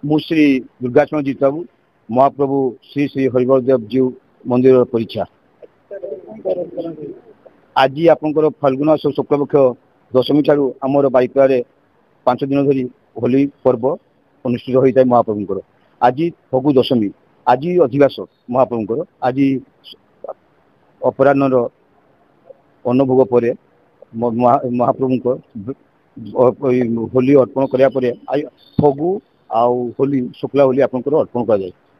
श्री दुर्गाचरण जीताबू महाप्रभु श्री श्री हरिबलदेव जी मंदिर परीक्षा आज आपंकर फाल्गुन शुक्लपक्ष दशमी ठारू आमर बारिपदारे 5 दिन धरी होली पर्व अनुष्ठित होता है महाप्रभुंर आज फगु दशमी आज अधिवास महाप्रभुंर आज अपराह्न अन्नभोग पर महाप्रभु होली अर्पण कराया फगु आउ होली शुक्ला होली आपंकर अर्पण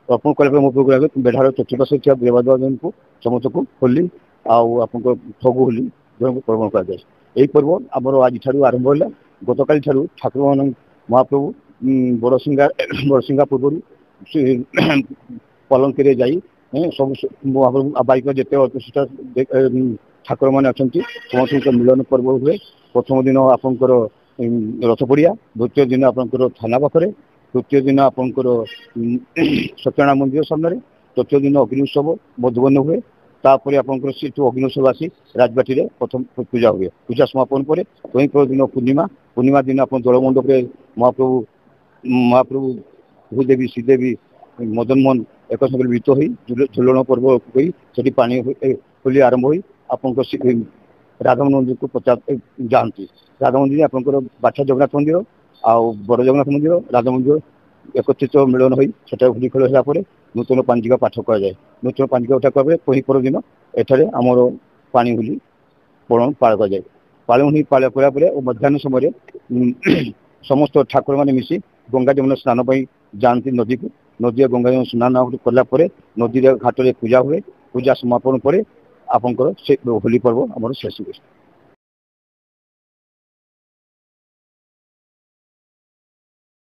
अर्पण कर बेढ़ार चतुर्पाश देवादेव को समस्त को होली आउ फगु होली अर्पण कर पर्व आमर आज आरंभ है गतकाली ठाकुर मान महाप्रभु बड़सिंगा पूर्व पलंकी जाई सब महाप्रभु बाइक जिते ठाकुर मैंने अच्छा समस्त मिलन पर्व हुए प्रथम दिन आपंकर रथ पड़िया द्वितीय दिन आपंकर थाना पाखे तृतीय दिन आपंकर सत्यनारायण मंदिर सामने चतुर्थ दिन अग्नि उत्सव मधुबन हुए तापर आपंकर से अग्नि उत्सव आसी राजबाटी में प्रथम पूजा हुए पूजा समापन पर दिन पूर्णिमा दिन आप जलमंडप महाप्रभु भूदेवी श्रीदेवी मदन मोहन एक संगे मिलित हो झुलन पर्व होती पानी होली आरंभ हो आप राधा मंदिर को पचास जाती राधा मंदिर आपंकर बाछा जगन्नाथ मंदिर आउ बड़ जगन्नाथ मंदिर राधा मंदिर एकत्रित मिलन होटा होली खेल होगापर नूतन पांजिका पाठ कराए नूतन पांजिका उठा पर दिन एठारे आमर पानी होली पालन कराए पालन होली पाला मध्याह्न समय समस्त ठाकुर मैंने मिसी गंगा जमुना स्नान जाती नदी को नदी गंगा जमुना स्नान कलापर नदी घाट में पूजा हुए पूजा समापन पर आपंकर से होली पर्व आम शेष हुए।